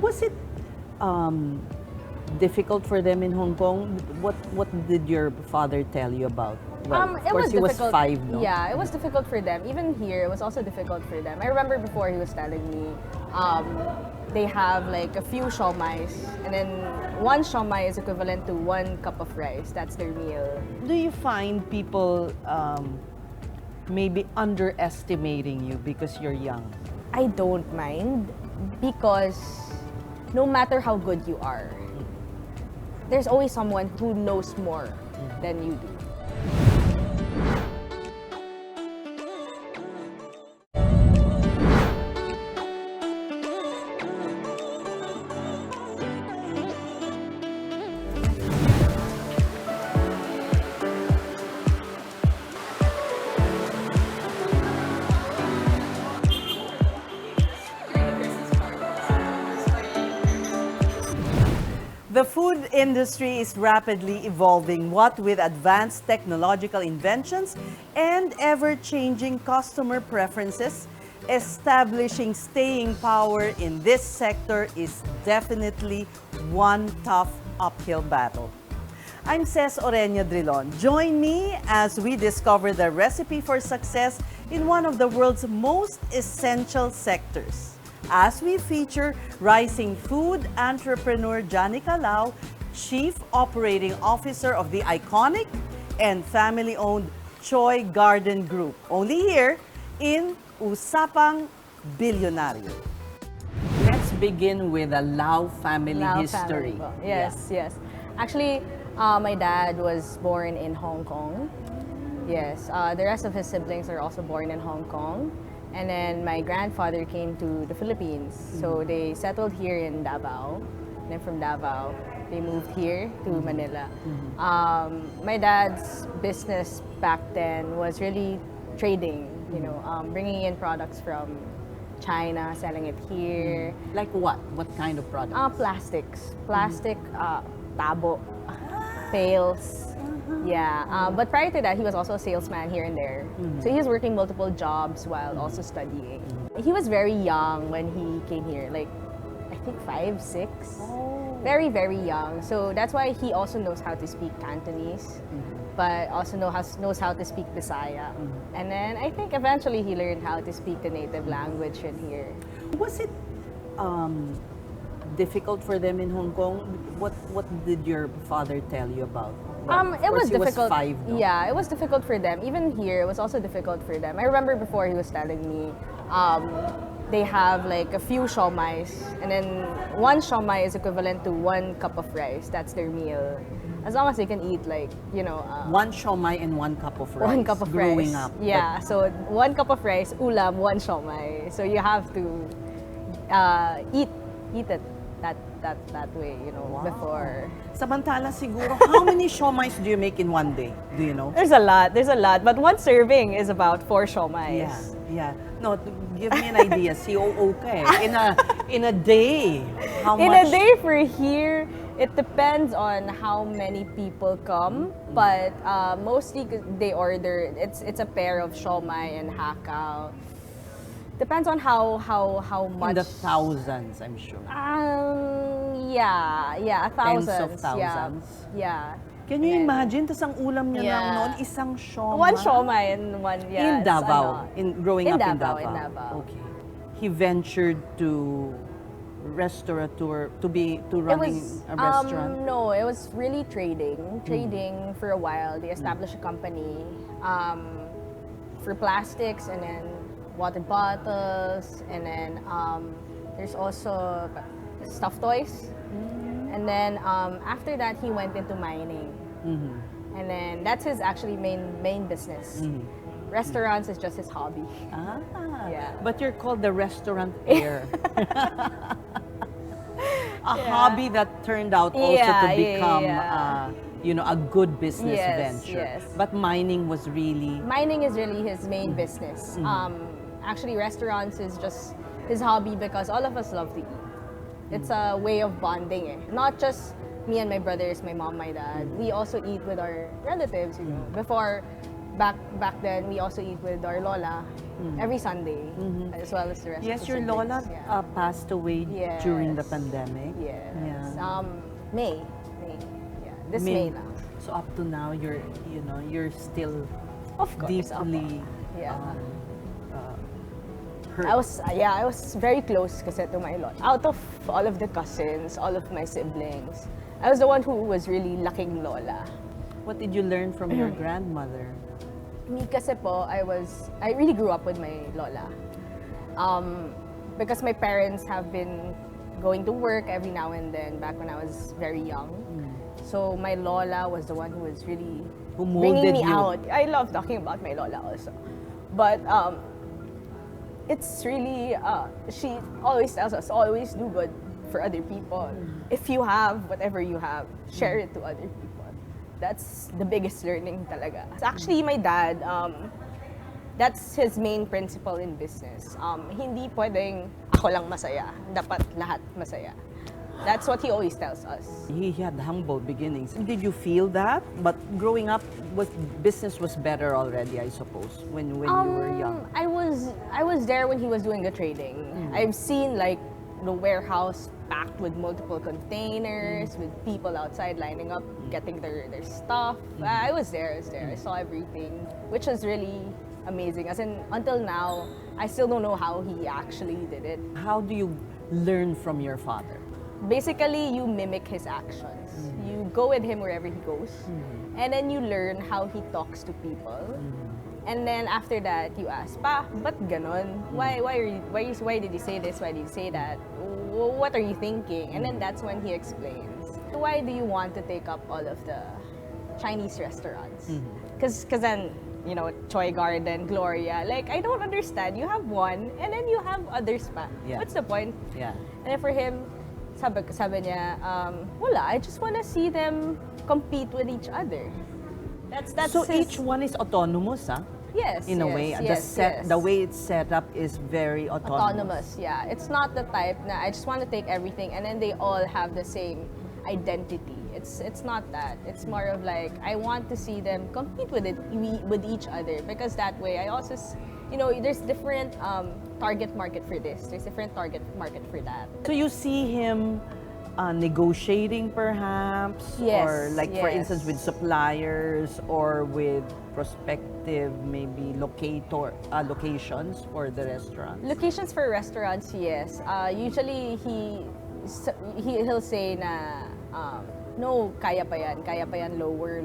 Was it um, difficult for them in Hong Kong? What did your father tell you about? Well, of It course, was he was difficult. 5, no? Yeah, it was difficult for them. Even here, it was also difficult for them. I remember before he was telling me, um, they have like a few shawmais, and then one shawmai is equivalent to 1 cup of rice. That's their meal. Do you find people maybe underestimating you because you're young? I don't mind because no matter how good you are, there's always someone who knows more than you do. The food industry is rapidly evolving, what with advanced technological inventions and ever-changing customer preferences. Establishing staying power in this sector is definitely one tough uphill battle. I'm Ces Oreña Drilon. Join me as we discover the recipe for success in one of the world's most essential sectors. As we feature rising food entrepreneur Janica Lao, Chief Operating Officer of the iconic and family-owned Choi Garden Group, only here in Usapang Bilyonaryo. Let's begin with the Lao family Lao history. family. Yes, yes. Actually, my dad was born in Hong Kong. Yes, the rest of his siblings are also born in Hong Kong. And then my grandfather came to the Philippines. So they settled here in Davao. And then from Davao, they moved here to Manila. My dad's business back then was really trading, bringing in products from China, selling it here. Like what? What kind of product? Plastics. Plastic, tabo, pails. Yeah, but prior to that, he was also a salesman here and there. So he was working multiple jobs while also studying. He was very young when he came here, like I think 5, 6. Oh. Very, very young. So that's why he also knows how to speak Cantonese, but also knows how to speak Bisaya. And then I think eventually he learned how to speak the native language in here. Was it difficult for them in Hong Kong? What did your father tell you about? Well, It was difficult. He was 5, no? Yeah, it was difficult for them. Even here, it was also difficult for them. I remember before he was telling me, they have like a few shawmais, and then 1 shawmai is equivalent to 1 cup of rice. That's their meal. As long as they can eat, like 1 siomai and 1 cup of rice. 1 cup of growing rice. up. Yeah, so 1 cup of rice, ulam, 1 shawmai. So you have to eat it that way, Wow. before. Samantala siguro, how many siomais do you make in one day? Do you know? There's a lot, but 1 serving is about 4 shawmais. Yeah. No, give me an idea. COO ka eh. In a day, how In much? a day for here, it depends on how many people come, but mostly they order. It's a pair of siomai and hakao. Depends on how much. In the thousands, I'm sure. Yeah, Tens thousands. of thousands. Yeah. Can you And then imagine? Tas ang ulam niya lang Yeah. noon, isang siomai. 1 siomai and 1 In Davao, growing in up Davao, in in Davao. Davao. Okay. He ventured to restaurateur to running a restaurant. No, it was really trading for a while. They established a company for plastics, and then water bottles, and then there's also stuffed toys. And then after that, he went into mining. And then that's his actually main business. Restaurants is just his hobby. Yeah. But you're called the restaurant heir. A hobby that turned out also to become, a good business venture. Yes. But mining was really... Mining is really his main business. Actually, restaurants is just his hobby because all of us love to eat. It's a way of bonding. Not just me and my brothers, my mom, my dad. We also eat with our relatives. Before, back then, we also eat with our lola every Sunday, as well as the rest Yes, of the your siblings. lola Yeah. passed away Yes. during the pandemic. Yes. Yeah. May. Yeah. This May lang. So up to now, you're still Of course. deeply Yeah. hurt. I was very close kasi to my lola. Out of all of the cousins, all of my siblings, I was the one who was really laking lola. What did you learn from your grandmother? Me kasi po, I really grew up with my lola. Because my parents have been going to work every now and then back when I was very young. So my lola was the one who was really Who bringing molded me you. out. I love talking about my lola also. But it's really, she always tells us, always do good for other people. If you have whatever you have, share it to other people. That's the biggest learning talaga. It's actually, my dad, that's his main principle in business. Hindi pwedeng ako lang masaya. Dapat lahat masaya. That's what he always tells us. He had humble beginnings. Did you feel that? But growing up, business was better already, I suppose, when you were young. I was there when he was doing the trading. I've seen like the warehouse packed with multiple containers, with people outside lining up, getting their stuff. I was there. I saw everything, which was really amazing. As in, until now, I still don't know how he actually did it. How do you learn from your father? Basically, you mimic his actions. You go with him wherever he goes, and then you learn how he talks to people. And then after that, you ask, Pa, ba't ganon? Why did he say this? Why did he say that? What are you thinking? And then that's when he explains. Why do you want to take up all of the Chinese restaurants? Because then, Choi Garden, Gloria, like, I don't understand. You have one, and then you have others pa. Yeah. What's the point? Yeah. And then for him, sabi niya, wala, I just want to see them compete with each other. That's So his, each one is autonomous, huh? yes, In a yes, way, yes, the way it's set up is very autonomous, yeah. It's not the type na I just want to take everything and then they all have the same identity. It's not that. It's more of like, I want to see them compete with each other, because that way I also, there's different target market for this. There's different target market for that. So you see him negotiating perhaps, Yes, or like for yes. instance with suppliers or with prospective maybe locations for the restaurant. Locations for restaurants, yes. Usually he'll say na no, kaya pa yan, lower,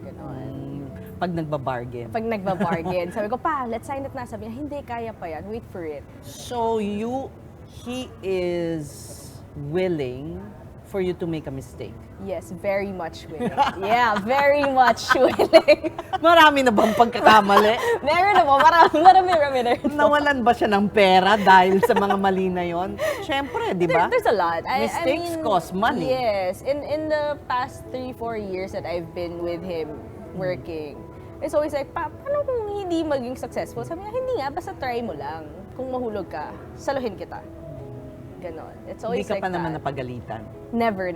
ganon. Pag nagbabargain. Pag nagbabargain, sabi ko, Pa, let's sign it na. Sabi niya, hindi, kaya pa yan, wait for it. So he is willing for you to make a mistake. Yes, very much willing. Yeah, very much willing. Marami na bang pagkakamali? Meron na po, marami na rin po. Nawalan ba siya ng pera dahil sa mga mali na yon? Siyempre, di ba? There's a lot. Mistakes cost money. Yes. In the past 3-4 years that I've been with him working, it's always like, Pa, paano kung hindi maging successful? Sabi niya, hindi nga, basta try mo lang. Kung mahulog ka, saluhin kita. Ganon. It's always Hindi ka like pa naman that. napagalitan. Never.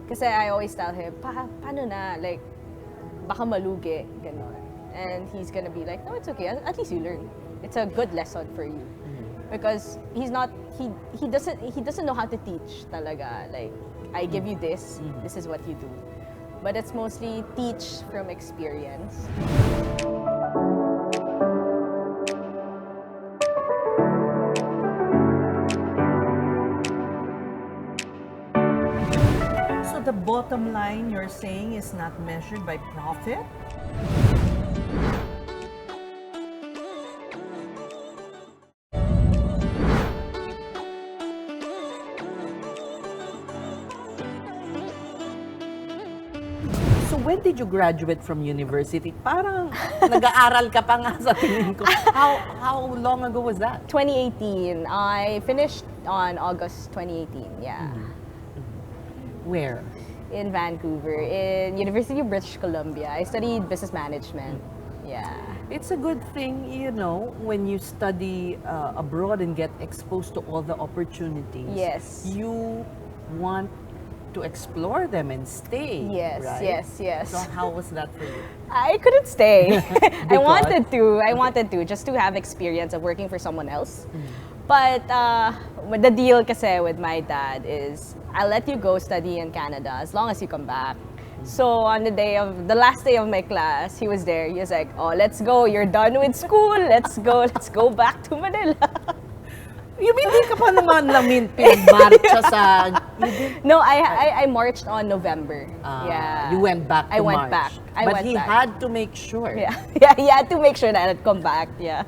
Kasi I always tell him, paano na? Like, baka malugi. Ganon. And he's gonna be like, no, it's okay. At least you learn. It's a good lesson for you. Because he doesn't know how to teach talaga. Like, I give you this is what you do. But it's mostly teach from experience. So the bottom line you're saying is not measured by profit? So when did you graduate from university? Parang nag-aaral ka pa nga sa tingin ko. How long ago was that? 2018. I finished on August 2018. Yeah. Where? In Vancouver, in University of British Columbia. I studied business management. Yeah. It's a good thing, when you study abroad and get exposed to all the opportunities. Yes. You want to explore them and stay. Yes, right? yes. So how was that for you? I couldn't stay. I Because? wanted to, just to have experience of working for someone else. But the deal kasi with my dad is, I'll let you go study in Canada as long as you come back. So on the last day of my class, he was there. He was like, "Oh, let's go. You're done with school. Let's go back to Manila." You mean di ka pa naman namin pinagmarcha sa... You didn't? No, I marched on November. Yeah. You went back to I went March. back. But he had to make sure. Yeah, he had to make sure that I'd come back. Yeah.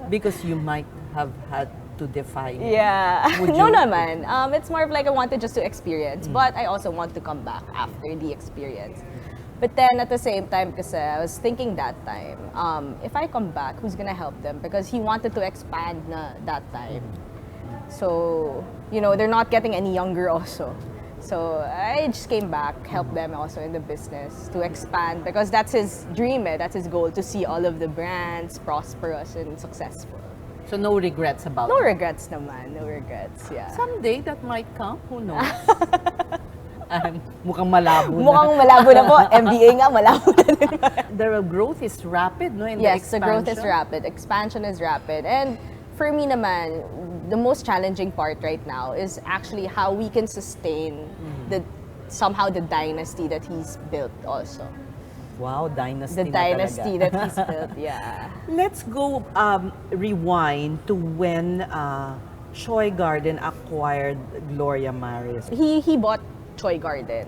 Because you might have had to defy him. Yeah. Would No you? naman. It's more of like I wanted just to experience, but I also want to come back after the experience. But then at the same time, kasi I was thinking that time, if I come back, who's gonna help them? Because he wanted to expand na that time. So, they're not getting any younger also. So I just came back, helped them also in the business to expand because that's his dream, that's his goal, to see all of the brands prosperous and successful. So no regrets about No it? regrets naman, no regrets, yeah. Someday that might come, who knows? Mukhang malabo na. Mukhang malabo na po, MBA nga, malabo na din. The growth is rapid, no? In Yes, the the growth is expansion? rapid, expansion is rapid. And for me naman, the most challenging part right now is actually how we can sustain somehow the dynasty that he's built also. Wow, dynasty The na dynasty talaga. that he's built, yeah. Let's go rewind to when Choi Garden acquired Gloria Maris. He bought Choi Garden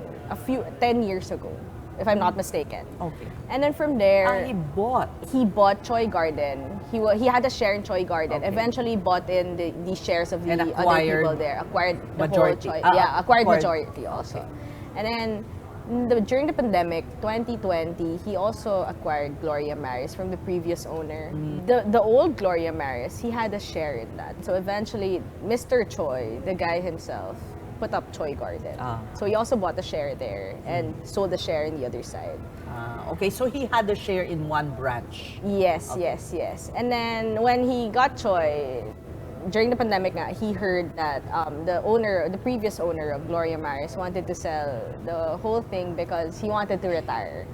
10 years ago, if I'm not mistaken. Okay. And then from there, He bought. he bought Choi Garden. He had a share in Choi Garden. Okay. Eventually bought in the shares of the And other acquired people there. Acquired the majority. whole Choi. Ah, Acquired acquired. majority also. And then during the pandemic, 2020, he also acquired Gloria Maris from the previous owner. The old Gloria Maris, he had a share in that. So eventually, Mr. Choi, the guy himself, put up Choi Garden. So he also bought a share there and sold the share in the other side. Okay, so he had a share in one branch. Yes, yes. And then when he got Choi, during the pandemic nga, he heard that the previous owner of Gloria Maris wanted to sell the whole thing because he wanted to retire.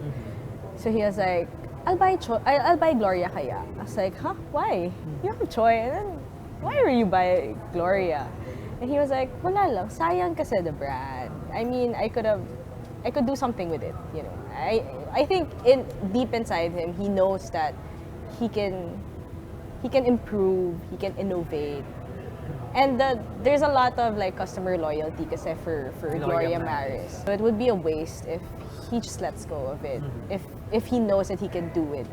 So he was like, I'll buy Gloria kaya. I was like, huh? Why? You have Choi, and then why will you buy Gloria? And he was like, wala lang, sayang kasi the brand. I mean, I could do something with it, I think deep inside him, he knows that he can improve, he can innovate. And there's a lot of like customer loyalty kasi for Gloria Maris. So it would be a waste if he just lets go of it. If he knows that he can do it,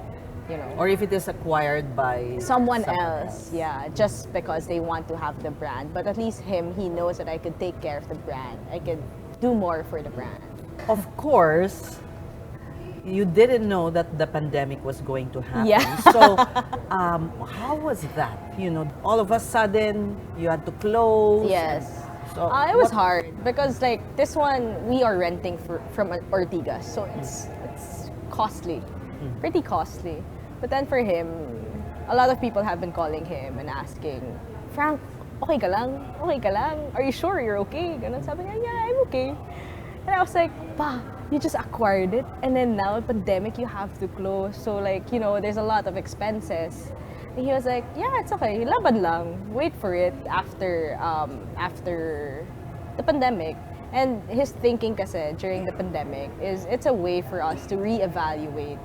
Or if it is acquired by someone else, yeah, just because they want to have the brand. But at least he knows that I could take care of the brand. I could do more for the brand. Of course, you didn't know that the pandemic was going to happen. Yeah. So, how was that? All of a sudden, you had to close. Yes. So It was hard because like this one we are renting from Ortigas, so it's costly, pretty costly. But then for him, a lot of people have been calling him and asking, Frank, okay ka lang? Okay ka lang? Are you sure you're okay? Ganun, sabi niya, yeah, I'm okay. And I was like, pa, you just acquired it, and then now pandemic you have to close. So like, there's a lot of expenses. And he was like, yeah, it's okay, laban lang. Wait for it after the pandemic. And his thinking kasi during the pandemic is it's a way for us to reevaluate,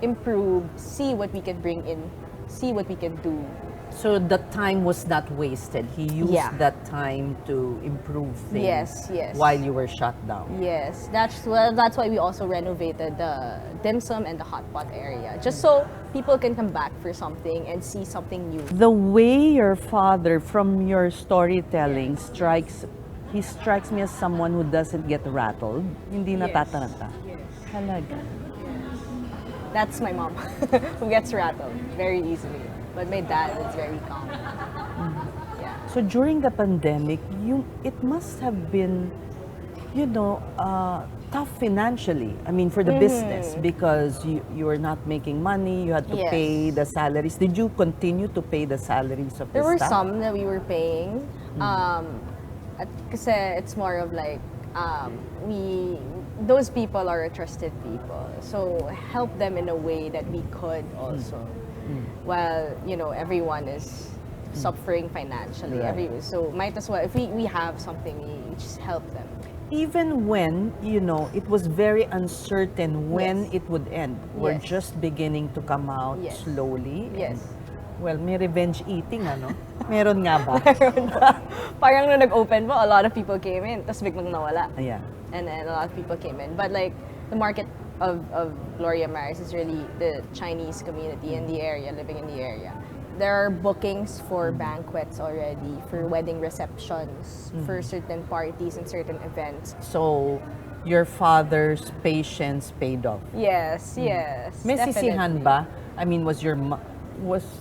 improve, see what we can bring in, see what we can do. So the time was not wasted. He used Yeah. that time to improve things Yes. while you were shut down. Yes, that's why we also renovated the dim sum and the hot pot area, just so people can come back for something and see something new. The way your father, from your storytelling, strikes me as someone who doesn't get rattled. Hindi natataranta. Talaga. That's my mom, who gets rattled very easily. But my dad is very calm. Yeah. So during the pandemic, it must have been, tough financially. I mean, for the business, because you were not making money, you had to Yes. pay the salaries. Did you continue to pay the salaries of There the were staff? some that we were paying. Kasi it's more of like those people are a trusted people. So help them in a way that we could also. While, everyone is suffering financially. Right. So might as well, if we have something, we just help them. Even when, it was very uncertain when Yes. it would end. We're Yes. just beginning to come out Yes. slowly. Yes. Well, may revenge eating, ano? Meron nga ba? Parang nung nag-open po, a lot of people came in, tapos biglang nawala. Ayan. And then a lot of people came in. But like, the market of Gloria Maris is really the Chinese community in the area, living in the area. There are bookings for banquets already, for wedding receptions, for certain parties and certain events. So, your father's patience paid off. Yes, yes. May sisihan definitely. ba? I mean, was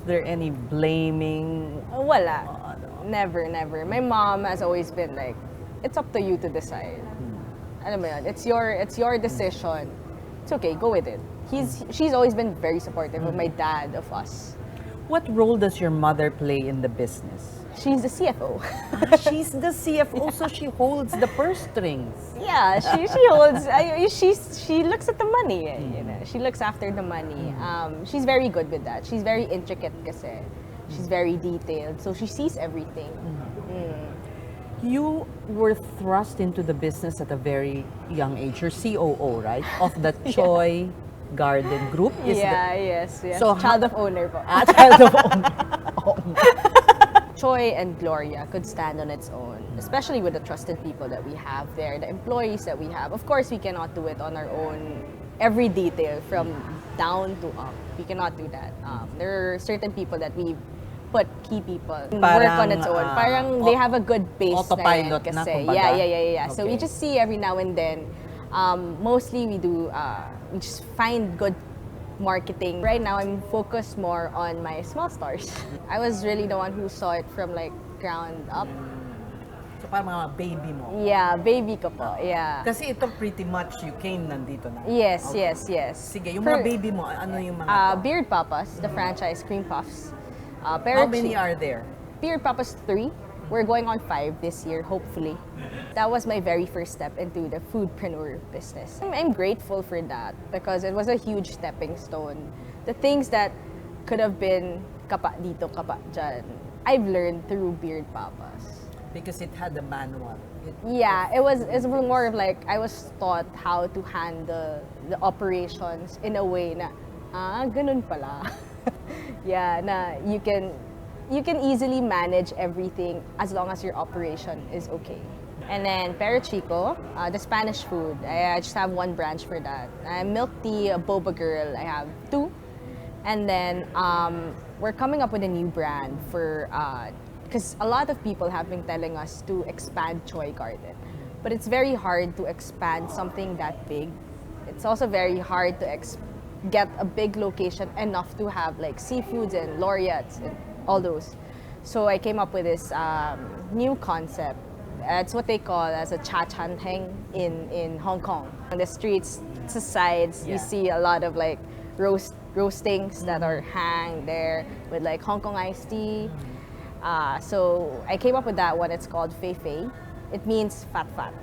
there any blaming? Wala. Never, never. My mom has always been like, it's up to you to decide. Alam mo yun, it's your decision. It's okay, go with it. She's always been very supportive of my dad, of us. What role does your mother play in the business? She's the CFO. She's the CFO, so she holds the purse strings. Yeah, she holds. She looks at the money. She looks after the money. She's very good with that. She's very intricate kasi. She's very detailed, so she sees everything. You were thrust into the business at a very young age. You're COO, right? Of the Choi Garden Group. Yes. So Child of owner po. Child of owner. Choi and Gloria could stand on its own, especially with the trusted people that we have there, the employees that we have. Of course, we cannot do it on our own, every detail from down to up. We cannot do that. There are certain people that we put key people work on its own. Parang they have a good base autopilot na na, rin kasi. kumbaga. Yeah. So we Okay. just see every now and then. Mostly we do, we just find good marketing. Right now, I'm focused more on my small stores. I was really the one who saw it from like ground up. So parang mga baby mo. Yeah, baby ko po. Yeah. Kasi ito pretty much you came nandito na. Yes. Sige, yung For- mga baby mo, ano yung mga to? Beard Papas, the franchise Cream Puffs. How many are there? Beard Papas 3. We're going on 5 this year, hopefully. That was my very first step into the foodpreneur business. I'm grateful for that because it was a huge stepping stone. The things that could have been kapa dito, kapa dyan, I've learned through Beard Papas. Because it had a manual. Yeah, it's more of like I was taught how to handle the operations in a way na, ganun pala. Yeah, na you can easily manage everything as long as your operation is okay. And then Pero Chico, the Spanish food, I just have one branch for that. Milk tea, boba girl, I have 2. And then we're coming up with a new brand for, because a lot of people have been telling us to expand Choi Garden. But it's very hard to expand something that big. It's also very hard to get a big location enough to have like seafoods and laureates and all those. So I came up with this new concept. It's what they call as a cha chan heng in Hong Kong. On the streets, the sides, Yeah. you see a lot of like roastings that are hang there with like Hong Kong iced tea. So I came up with that one. It's called Fei Fei. It means fat fat.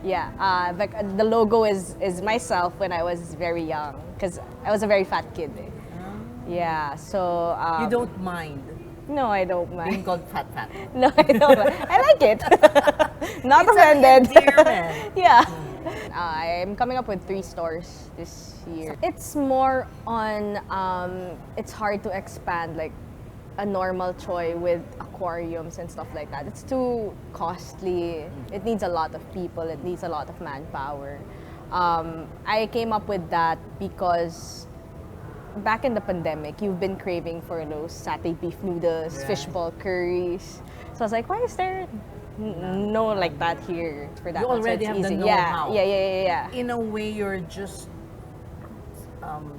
Yeah, the logo is myself when I was very young because I was a very fat kid. Yeah, so You don't mind no, I don't being mind. called fat. No, I don't mind. I like it. Not It's an offended. endearment. Yeah. I'm coming up with 3 stores this year. It's more on, it's hard to expand like a normal Choi with aquariums and stuff like that. It's too costly. It needs a lot of people. It needs a lot of manpower. I came up with that because back in the pandemic, you've been craving for those satay beef noodles, Right. fishball curries. So I was like, why is there no like that here for that You one? So already it's have the easy. know-how. Yeah. In a way, you're just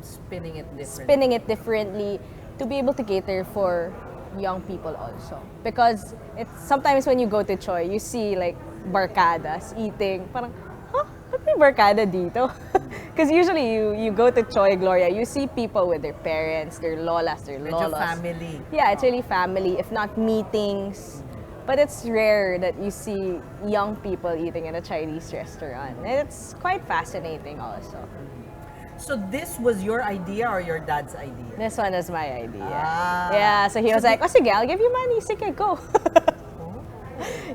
spinning it differently. Spinning it differently to be able to cater for young people also. Because it's sometimes when you go to Choi, you see like barkadas eating. Parang, ba't may barkada dito? Because usually you go to Choi, Gloria, you see people with their parents, their lolas, their Medyo lolos. family. Yeah, it's really family. If not meetings, But it's rare that you see young people eating in a Chinese restaurant. And it's quite fascinating also. So this was your idea or your dad's idea? This one is my idea. Ah. Yeah, so he was like, oh, sige, I'll give you money. Sige, go.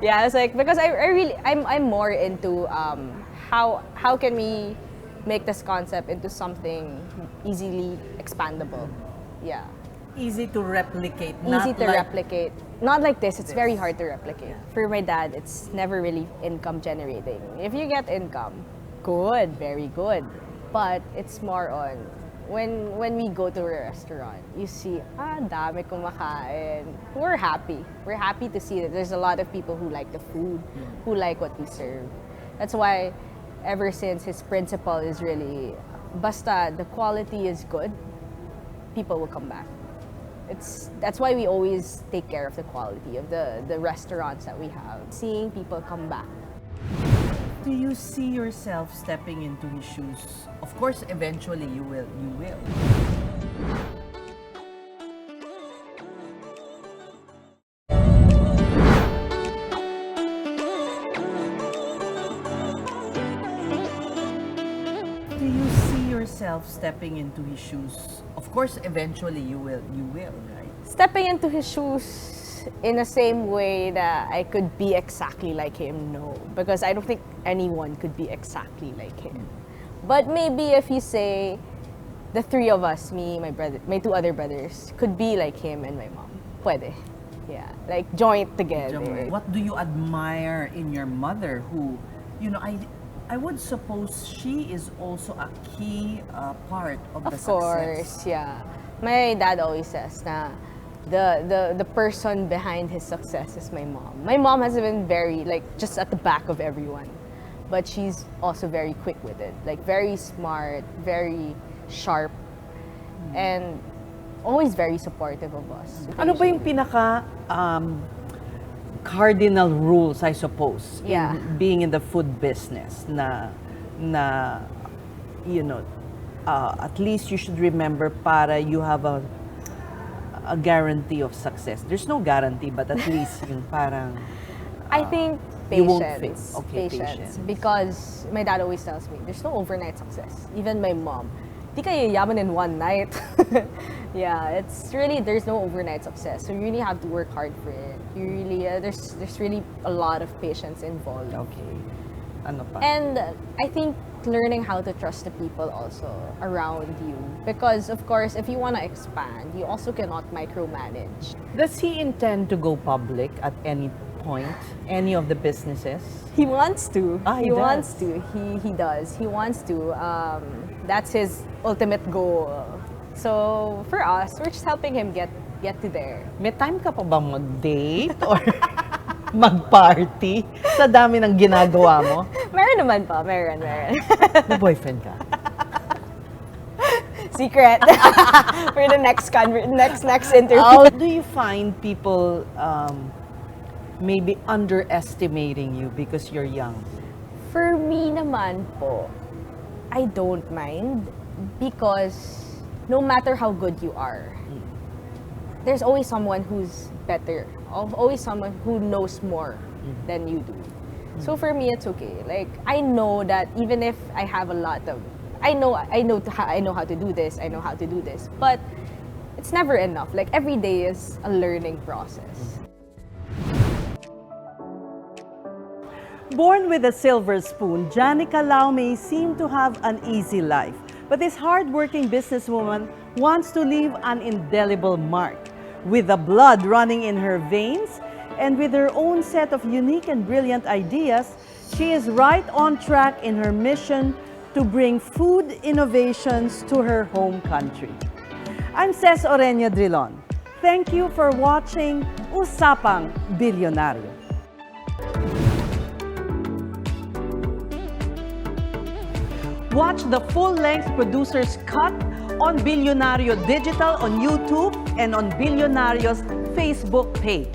Yeah, it's like, because I'm more into how can we make this concept into something easily expandable. Yeah. Easy to replicate. Easy to like replicate. Not like this, it's very hard to replicate. For my dad, it's never really income generating. If you get income, good, very good. But it's more on, when we go to a restaurant, you see, dami kumakain. We're happy. We're happy to see that there's a lot of people who like the food, who like what we serve. That's why, ever since, his principle is really, basta the quality is good, people will come back. That's why we always take care of the quality of the restaurants that we have. Seeing people come back. Do you see yourself stepping into his shoes? Of course, eventually you will. Do you see yourself stepping into his shoes? Of course, eventually you will, right? Stepping into his shoes in the same way that I could be exactly like him, no. Because I don't think anyone could be exactly like him. But maybe if you say the three of us, me, my brother, my two other brothers, could be like him and my mom. Pwede. Yeah, like joint together. What do you admire in your mother who, I would suppose she is also a key part of the success. Of course, yeah. My dad always says na the person behind his success is my mom. My mom has been very, just at the back of everyone. But she's also very quick with it. Very smart, very sharp, and always very supportive of us. Ano ba yung pinaka cardinal rules, I suppose, Yeah. in being in the food business na at least you should remember para you have a guarantee of success. There's no guarantee, but at least yung parang I think you won't patience. fail. Okay, Patience. Because my dad always tells me, there's no overnight success. Even my mom. Di ka yayaman in one night. Yeah, it's really, there's no overnight success. So you really have to work hard for it. You really, there's really a lot of patience involved. Okay. Ano pa? And I think learning how to trust the people also around you. Because of course, if you want to expand, you also cannot micromanage. Does he intend to go public at any point? Any of the businesses? He wants to. He wants does. to. He does. He wants to. That's his ultimate goal. So for us, we're just helping him get to there. May time ka pa bang mag-date or mag-party sa dami ng ginagawa mo? Meron naman pa. Meron. May boyfriend ka? Secret. For the next interview. How do you find people maybe underestimating you because you're young? For me naman po, I don't mind because no matter how good you are, there's always someone who's better. Always someone who knows more than you do. So for me, it's okay. I know that even if I have a lot of, I know how to do this. I know how to do this, but it's never enough. Every day is a learning process. Born with a silver spoon, Janica Lao may seem to have an easy life. But this hard-working businesswoman wants to leave an indelible mark. With the blood running in her veins and with her own set of unique and brilliant ideas, she is right on track in her mission to bring food innovations to her home country. I'm Ces Oreña Drilon. Thank you for watching Usapang Bilyonaryo. Watch the full-length producer's cut on Bilyonaryo Digital on YouTube and on Bilyonaryo's Facebook page.